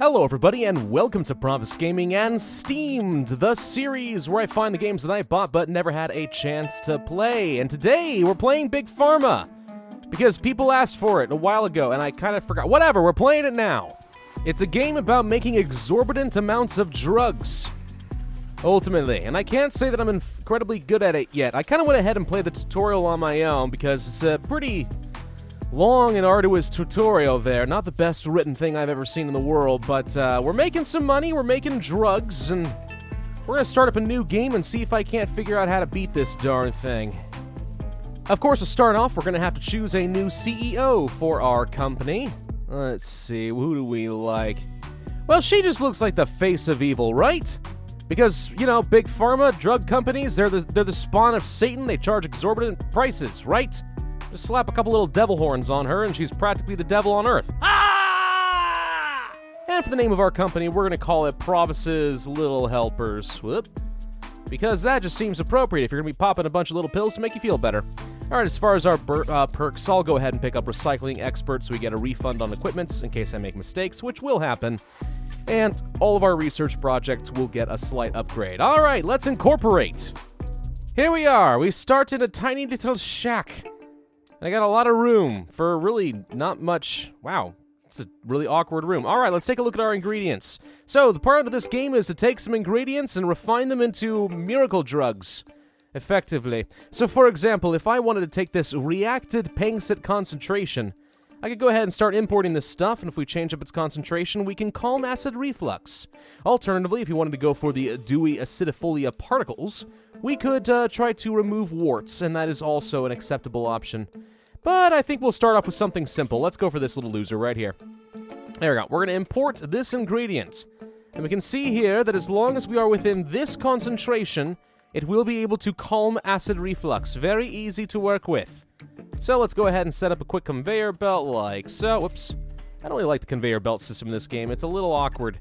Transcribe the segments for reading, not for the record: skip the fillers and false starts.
Hello everybody and welcome to Pravus Gaming and Steamed, the series where I find the games that I bought but never had a chance to play. And today we're playing Big Pharma, because people asked for it a while ago and I kind of forgot. Whatever, we're playing it now. It's a game about making exorbitant amounts of drugs, ultimately. And I can't say that I'm incredibly good at it yet. I kind of went ahead and played the tutorial on my own because it's a pretty long and arduous tutorial there. Not the best written thing I've ever seen in the world, but we're making some money, we're making drugs, and we're gonna start up a new game and see if I can't figure out how to beat this darn thing. Of course, to start off, we're gonna have to choose a new CEO for our company. Let's see, who do we like? Well, she just looks like the face of evil, right? Because, you know, Big Pharma, drug companies, they're the spawn of Satan. They charge exorbitant prices, right? Just slap a couple little devil horns on her, and she's practically the devil on Earth. Ah! And for the name of our company, we're going to call it Pravus's Little Helpers. Whoop. Because that just seems appropriate if you're going to be popping a bunch of little pills to make you feel better. All right, as far as our perks, I'll go ahead and pick up Recycling Expert so we get a refund on equipments in case I make mistakes, which will happen. And all of our research projects will get a slight upgrade. All right, let's incorporate. Here we are. We start in a tiny little shack. I got a lot of room for really not much. Wow, it's a really awkward room. All right, let's take a look at our ingredients. So the part of this game is to take some ingredients and refine them into miracle drugs, effectively. So for example, if I wanted to take this reacted Pangsit concentration, I could go ahead and start importing this stuff, and if we change up its concentration, we can calm acid reflux. Alternatively, if you wanted to go for the dewy acidifolia particles, we could try to remove warts, and that is also an acceptable option. But I think we'll start off with something simple. Let's go for this little loser right here. There we go. We're going to import this ingredient. And we can see here that as long as we are within this concentration, it will be able to calm acid reflux. Very easy to work with. So let's go ahead and set up a quick conveyor belt like so. Whoops. I don't really like the conveyor belt system in this game. It's a little awkward.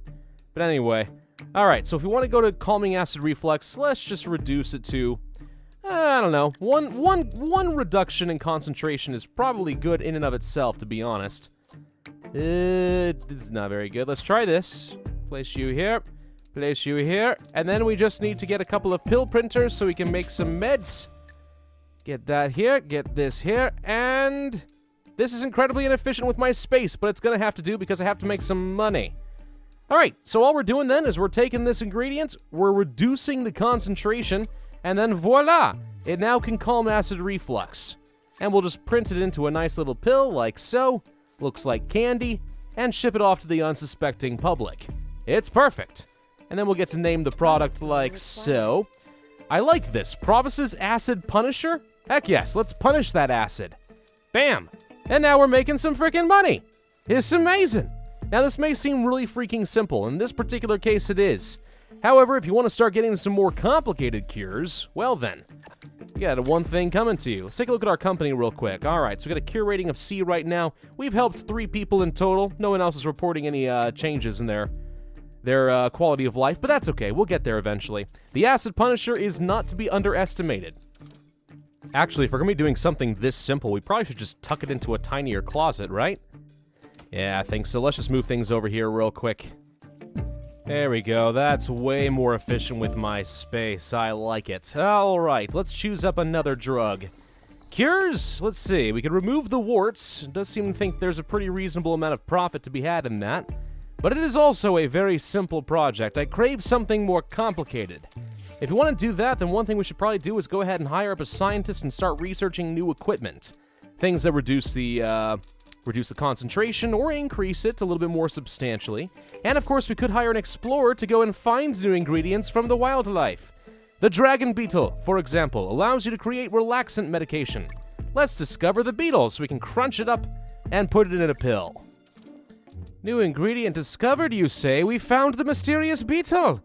But anyway. Alright, so if we want to go to calming acid reflux, let's just reduce it to, I don't know, one reduction in concentration is probably good in and of itself, to be honest. It's not very good. Let's try this. Place you here, and then we just need to get a couple of pill printers so we can make some meds. Get that here, get this here, and this is incredibly inefficient with my space, but it's gonna have to do because I have to make some money. Alright, so all we're doing then is we're taking this ingredient, we're reducing the concentration, and then voila! It now can calm acid reflux. And we'll just print it into a nice little pill like so, looks like candy, and ship it off to the unsuspecting public. It's perfect. And then we'll get to name the product like so. I like this. Pravus's Acid Punisher? Heck yes, let's punish that acid. Bam! And now we're making some freaking money! It's amazing! Now this may seem really freaking simple, in this particular case it is. However, if you want to start getting some more complicated cures, well then, you got one thing coming to you. Let's take a look at our company real quick. Alright, so we got a cure rating of C right now. We've helped 3 people in total. No one else is reporting any changes in their quality of life, but that's okay. We'll get there eventually. The Acid Punisher is not to be underestimated. Actually, if we're going to be doing something this simple, we probably should just tuck it into a tinier closet, right? Yeah, I think so. Let's just move things over here real quick. There we go. That's way more efficient with my space. I like it. All right, let's choose up another drug. Cures? Let's see. We can remove the warts. It does seem to think there's a pretty reasonable amount of profit to be had in that. But it is also a very simple project. I crave something more complicated. If you want to do that, then one thing we should probably do is go ahead and hire up a scientist and start researching new equipment. Things that reduce the concentration or increase it a little bit more substantially. And of course, we could hire an explorer to go and find new ingredients from the wildlife. The dragon beetle, for example, allows you to create relaxant medication. Let's discover the beetle so we can crunch it up and put it in a pill. New ingredient discovered, you say? We found the mysterious beetle!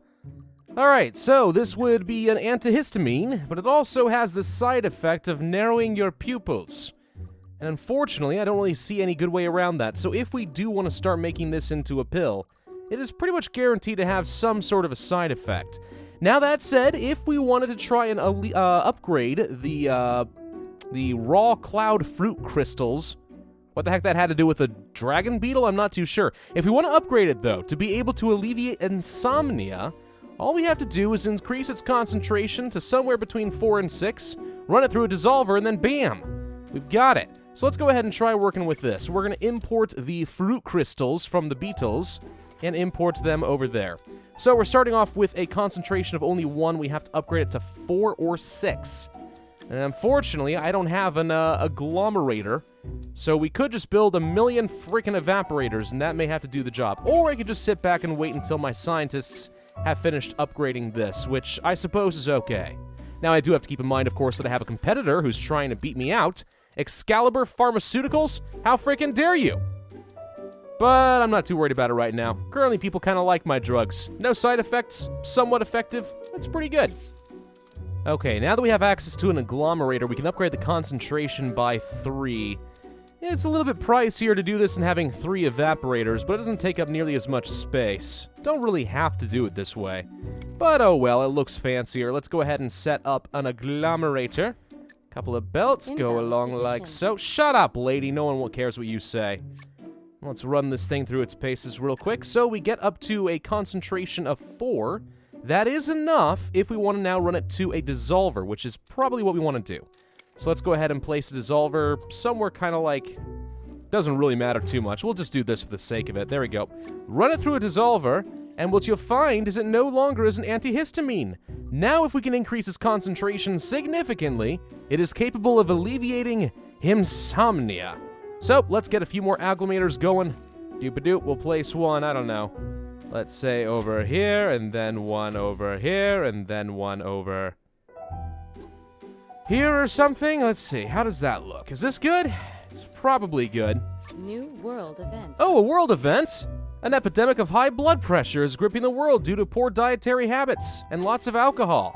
Alright, so this would be an antihistamine, but it also has the side effect of narrowing your pupils. And unfortunately, I don't really see any good way around that, so if we do want to start making this into a pill, it is pretty much guaranteed to have some sort of a side effect. Now that said, if we wanted to try and upgrade the raw cloud fruit crystals What the heck that had to do with a dragon beetle? I'm not too sure. If we want to upgrade it, though, to be able to alleviate insomnia, all we have to do is increase its concentration to somewhere between 4 and 6, run it through a dissolver, and then bam! We've got it. So let's go ahead and try working with this. We're going to import the fruit crystals from the beetles and import them over there. So we're starting off with a concentration of only 1. We have to upgrade it to 4 or 6. And unfortunately, I don't have an agglomerator, so we could just build 1,000,000 freaking evaporators, and that may have to do the job. Or I could just sit back and wait until my scientists have finished upgrading this, which I suppose is okay. Now, I do have to keep in mind, of course, that I have a competitor who's trying to beat me out. Excalibur Pharmaceuticals? How freaking dare you? But I'm not too worried about it right now. Currently, people kind of like my drugs. No side effects, somewhat effective. It's pretty good. Okay, now that we have access to an agglomerator, we can upgrade the concentration by 3. It's a little bit pricier to do this than having 3 evaporators, but it doesn't take up nearly as much space. Don't really have to do it this way. But oh well, it looks fancier. Let's go ahead and set up an agglomerator. Couple of belts, go along like so. Shut up, lady. No one cares what you say. Let's run this thing through its paces real quick. So we get up to a concentration of 4. That is enough if we want to now run it to a dissolver, which is probably what we want to do. So let's go ahead and place a dissolver somewhere kind of like... Doesn't really matter too much. We'll just do this for the sake of it. There we go. Run it through a dissolver, and what you'll find is it no longer is an antihistamine. Now if we can increase its concentration significantly, it is capable of alleviating insomnia. So let's get a few more agglomerators going. Doop-a-doop, we'll place one, I don't know. Let's say over here, and then one over here, and then one over here or something. Let's see, how does that look? Is this good? It's probably good. New world event. Oh, a world event? An epidemic of high blood pressure is gripping the world due to poor dietary habits and lots of alcohol.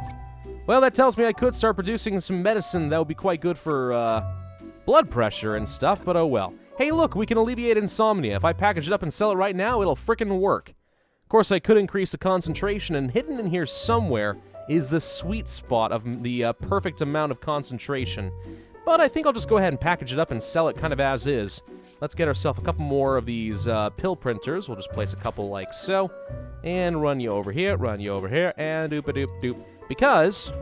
Well, that tells me I could start producing some medicine that would be quite good for, blood pressure and stuff, but oh well. Hey, look, we can alleviate insomnia. If I package it up and sell it right now, it'll frickin' work. Of course, I could increase the concentration, and hidden in here somewhere is the sweet spot of the perfect amount of concentration. But I think I'll just go ahead and package it up and sell it kind of as is. Let's get ourselves a couple more of these pill printers. We'll just place a couple like so. And run you over here, and doop-a-doop-doop. Because,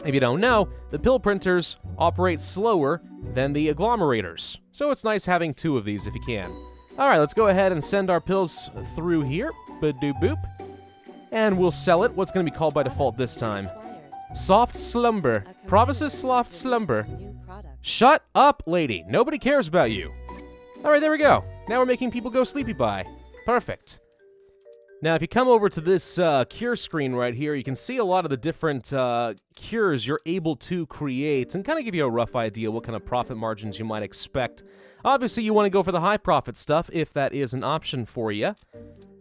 if you don't know, the pill printers operate slower than the agglomerators. So it's nice having 2 of these if you can. Alright, let's go ahead and send our pills through here. Ba-doop-boop. And we'll sell it. What's going to be called by default this time? Soft Slumber. Pravus' Soft Slumber. Shut up, lady. Nobody cares about you. Alright, there we go. Now we're making people go sleepy by. Perfect. Now, if you come over to this cure screen right here, you can see a lot of the different cures you're able to create and kind of give you a rough idea what kind of profit margins you might expect. Obviously, you want to go for the high profit stuff if that is an option for you.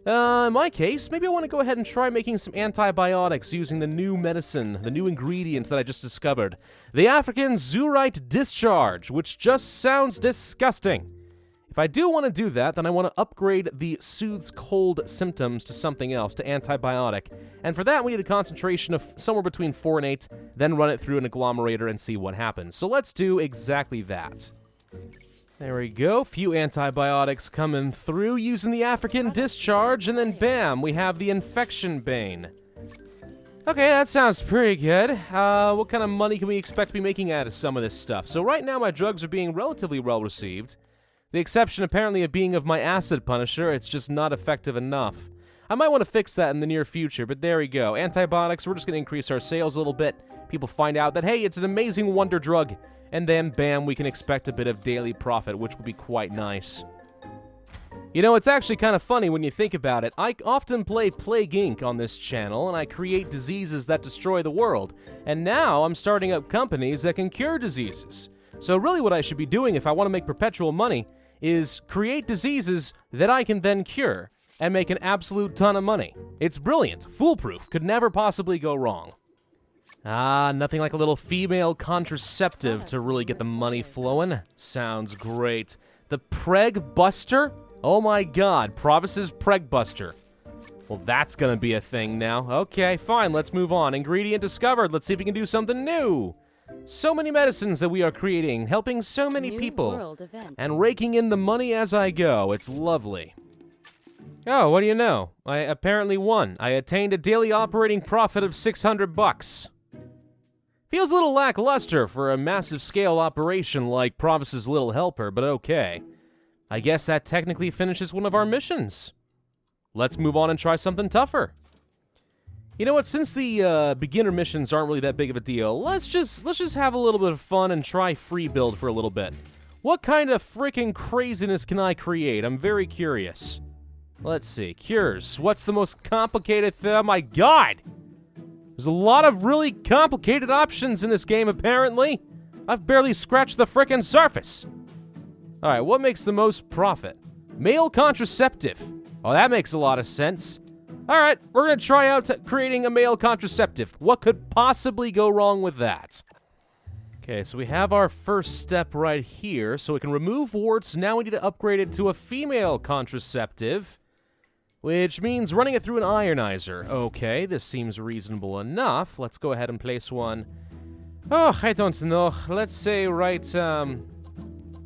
In my case, maybe I want to go ahead and try making some antibiotics using the new medicine, the new ingredient that I just discovered. The African Zoorite Discharge, which just sounds disgusting. If I do want to do that, then I want to upgrade the soothes cold symptoms to something else, to antibiotic. And for that, we need a concentration of somewhere between 4 and 8, then run it through an agglomerator and see what happens. So let's do exactly that. There we go, few antibiotics coming through using the African Discharge, and then bam, we have the Infection Bane. Okay, that sounds pretty good. What kind of money can we expect to be making out of some of this stuff? So right now my drugs are being relatively well received. The exception apparently of being of my acid punisher, it's just not effective enough. I might want to fix that in the near future, but there we go. Antibiotics, we're just going to increase our sales a little bit. People find out that, hey, it's an amazing wonder drug. And then, bam, we can expect a bit of daily profit, which would be quite nice. You know, it's actually kind of funny when you think about it. I often play Plague Inc. on this channel, and I create diseases that destroy the world. And now I'm starting up companies that can cure diseases. So really what I should be doing if I want to make perpetual money is create diseases that I can then cure and make an absolute ton of money. It's brilliant, foolproof, could never possibly go wrong. Ah, nothing like a little female contraceptive to really get the money flowing. Sounds great. The Preg Buster? Oh my god, Pravus' Preg Buster. Well, that's gonna be a thing now. Okay, fine, let's move on. Ingredient discovered. Let's see if we can do something new. So many medicines that we are creating, helping so many New people, world event. and raking in the money as I go. It's lovely. Oh, what do you know? I apparently won. I attained a daily operating profit of $600. Feels a little lackluster for a massive scale operation like Pravus' Little Helper, but okay. I guess that technically finishes one of our missions. Let's move on and try something tougher. You know what, since the beginner missions aren't really that big of a deal, let's just have a little bit of fun and try free build for a little bit. What kind of freaking craziness can I create? I'm very curious. Let's see, cures. What's the most complicated thing? Oh my god! There's a lot of really complicated options in this game, apparently. I've barely scratched the frickin' surface. Alright, what makes the most profit? Male contraceptive. Oh, that makes a lot of sense. Alright, we're gonna try out creating a male contraceptive. What could possibly go wrong with that? Okay, so we have our first step right here. So we can remove warts. Now we need to upgrade it to a female contraceptive, which means running it through an ionizer. Okay, this seems reasonable enough. Let's go ahead and place one. Oh, I don't know. Let's say right,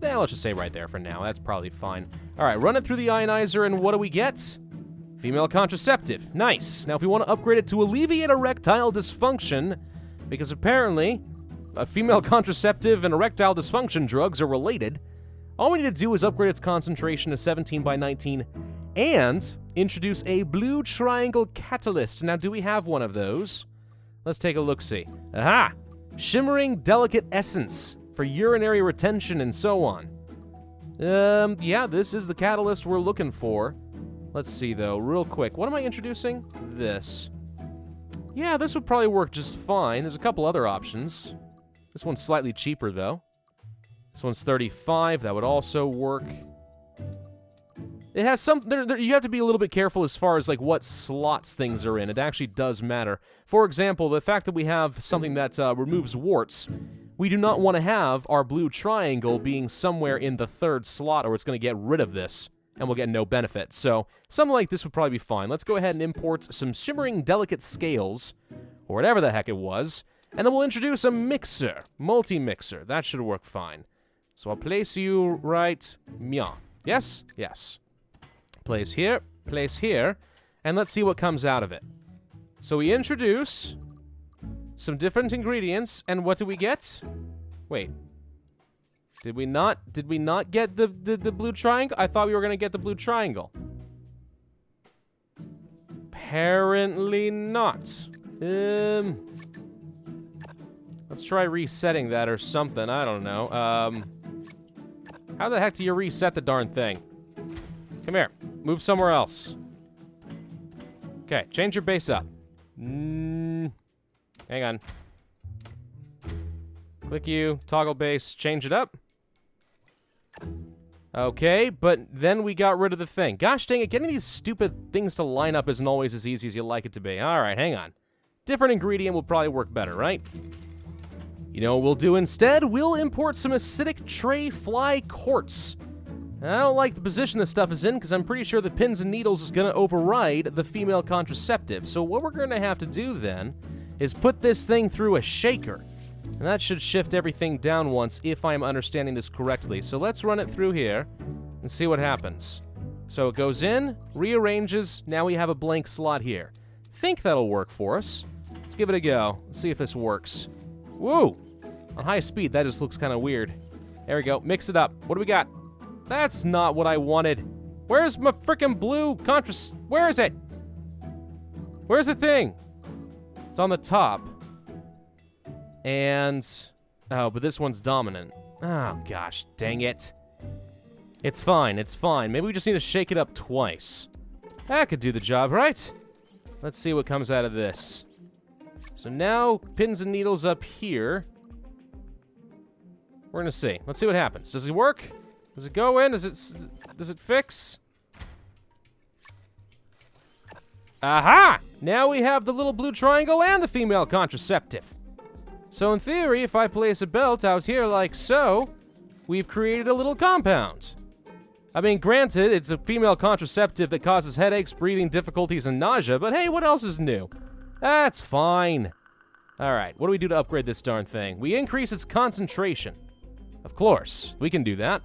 let's just say right there for now. That's probably fine. All right, run it through the ionizer, and what do we get? Female contraceptive. Nice. Now, if we want to upgrade it to alleviate erectile dysfunction, because apparently a female contraceptive and erectile dysfunction drugs are related, all we need to do is upgrade its concentration to 17 by 19 and introduce a blue triangle catalyst. Now, do we have one of those? Let's take a look-see. Aha! Shimmering delicate essence for urinary retention and so on. Yeah, this is the catalyst we're looking for. Let's see, though, real quick. What am I introducing? This. Yeah, this would probably work just fine. There's a couple other options. This one's slightly cheaper, though. This one's 35. That would also work. It has some... you have to be a little bit careful as far as, like, what slots things are in. It actually does matter. For example, the fact that we have something that removes warts, we do not want to have our blue triangle being somewhere in the third slot, or it's going to get rid of this, and we'll get no benefit. So, something like this would probably be fine. Let's go ahead and import some shimmering delicate scales, or whatever the heck it was, and then we'll introduce a mixer, multi-mixer. That should work fine. So I'll place you right... Meow. Yes? Yes. Place here, and let's see what comes out of it. So we introduce some different ingredients, and what do we get? Wait. Did we not get the blue triangle? I thought we were going to get the blue triangle. Apparently not. Let's try resetting that or something. I don't know. How the heck do you reset the darn thing? Come here. Move somewhere else. Okay, change your base up. Hang on. Click you, toggle base, change it up. Okay, but then we got rid of the thing. Gosh dang it, getting these stupid things to line up isn't always as easy as you like it to be. Alright, hang on. Different ingredient will probably work better, right? You know what we'll do instead? We'll import some acidic tray fly quartz. I don't like the position this stuff is in because I'm pretty sure the pins and needles is going to override the female contraceptive. So what we're going to have to do then is put this thing through a shaker. And that should shift everything down once if I'm understanding this correctly. So let's run it through here and see what happens. So it goes in, rearranges, now we have a blank slot here. Think that'll work for us. Let's give it a go. Let's see if this works. Woo! On high speed, that just looks kind of weird. There we go. Mix it up. What do we got? That's not what I wanted. Where's my frickin' blue Where is it? Where's the thing? It's on the top. And... oh, but this one's dominant. Oh, gosh, dang it. It's fine, it's fine. Maybe we just need to shake it up twice. That could do the job, right? Let's see what comes out of this. So now, pins and needles up here. We're gonna see. Let's see what happens. Does it work? Does it go in? Does it fix? Aha! Now we have the little blue triangle and the female contraceptive. So in theory, if I place a belt out here like so, we've created a little compound. I mean, granted, it's a female contraceptive that causes headaches, breathing difficulties, and nausea, but hey, what else is new? That's fine. All right, what do we do to upgrade this darn thing? We increase its concentration. Of course, we can do that.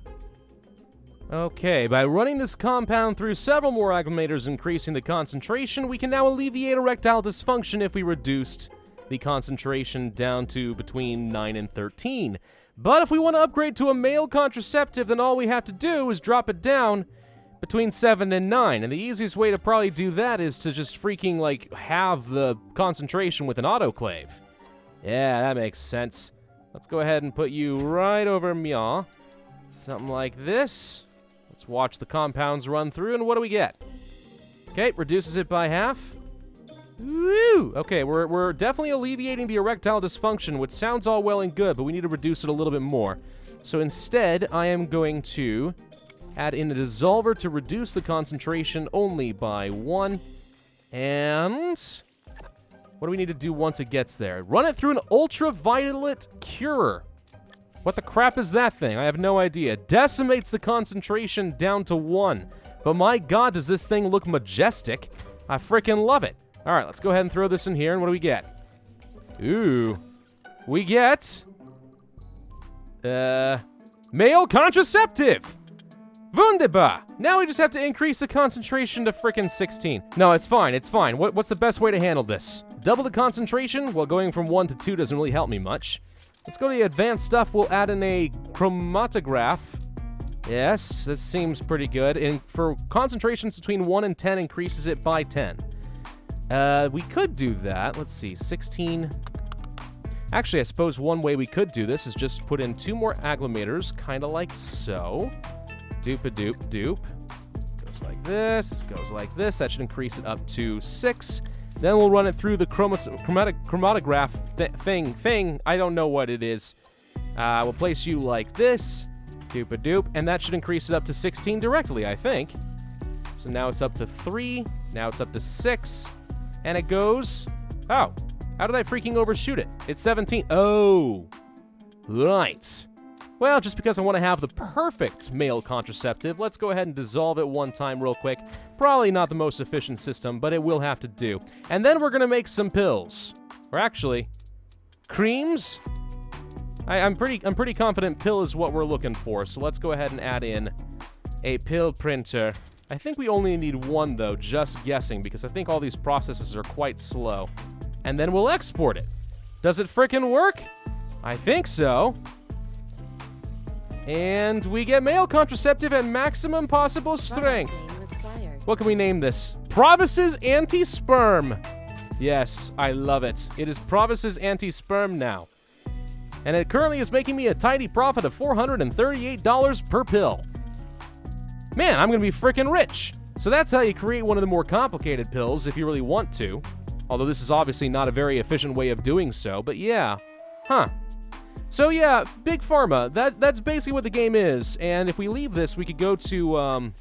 Okay, by running this compound through several more acclimators increasing the concentration, we can now alleviate erectile dysfunction if we reduced the concentration down to between 9 and 13. But if we want to upgrade to a male contraceptive, then all we have to do is drop it down between 7 and 9. And the easiest way to probably do that is to just freaking, like, halve the concentration with an autoclave. Yeah, that makes sense. Let's go ahead and put you right over Meow. Something like this. Let's watch the compounds run through, and what do we get? Okay, reduces it by half. Woo! Okay, we're definitely alleviating the erectile dysfunction, which sounds all well and good, but we need to reduce it a little bit more. So instead, I am going to add in a dissolver to reduce the concentration only by 1. And what do we need to do once it gets there? Run it through an ultraviolet curer. What the crap is that thing? I have no idea. Decimates the concentration down to 1. But my god, does this thing look majestic. I freaking love it. All right, let's go ahead and throw this in here, and what do we get? Ooh. We get male contraceptive. Wunderbar. Now we just have to increase the concentration to frickin' 16. No, it's fine, it's fine. What's the best way to handle this? Double the concentration? Well, going from 1 to 2 doesn't really help me much. Let's go to the advanced stuff. We'll add in a chromatograph. Yes, this seems pretty good. And for concentrations between 1 and 10, increases it by 10. We could do that. Let's see, 16. Actually, I suppose one way we could do this is just put in 2 more acclimators, kind of like so. Doop-a-doop-doop. Goes like this goes like this. That should increase it up to 6. Then we'll run it through the chromatograph thing. I don't know what it is. We'll place you like this. Doop-a-doop. And that should increase it up to 16 directly, I think. So now it's up to 3. Now it's up to 6. And it goes... Oh. How did I freaking overshoot it? It's 17. Oh. Right. Well, just because I want to have the perfect male contraceptive, let's go ahead and dissolve it one time real quick. Probably not the most efficient system, but it will have to do. And then we're going to make some pills. Or actually, creams? I'm pretty confident pill is what we're looking for, so let's go ahead and add in a pill printer. I think we only need 1, though, just guessing, because I think all these processes are quite slow. And then we'll export it. Does it frickin' work? I think so. And we get male contraceptive and maximum possible strength. What can we name this? Pravus's anti-sperm. Yes, I love it. It is Pravus's anti-sperm now. And it currently is making me a tidy profit of $438 per pill. Man, I'm gonna be frickin' rich. So that's how you create one of the more complicated pills if you really want to. Although this is obviously not a very efficient way of doing so, but yeah. Huh. So yeah, Big Pharma, that's basically what the game is, and if we leave this, we could go to a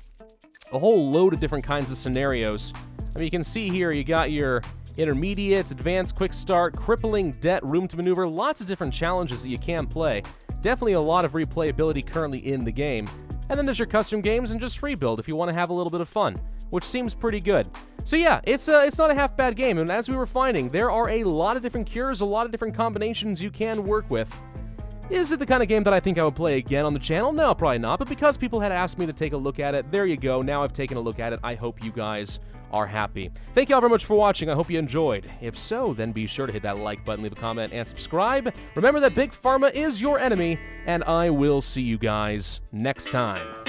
whole load of different kinds of scenarios. I mean, you can see here, you got your intermediates, advanced, quick start, crippling debt, room to maneuver, lots of different challenges that you can play. Definitely a lot of replayability currently in the game. And then there's your custom games and just free build if you want to have a little bit of fun, which seems pretty good. So yeah, it's not a half bad game, and as we were finding, there are a lot of different cures, a lot of different combinations you can work with. Is it the kind of game that I think I would play again on the channel? No, probably not, but because people had asked me to take a look at it, there you go. Now I've taken a look at it. I hope you guys are happy. Thank you all very much for watching. I hope you enjoyed. If so, then be sure to hit that like button, leave a comment, and subscribe. Remember that Big Pharma is your enemy, and I will see you guys next time.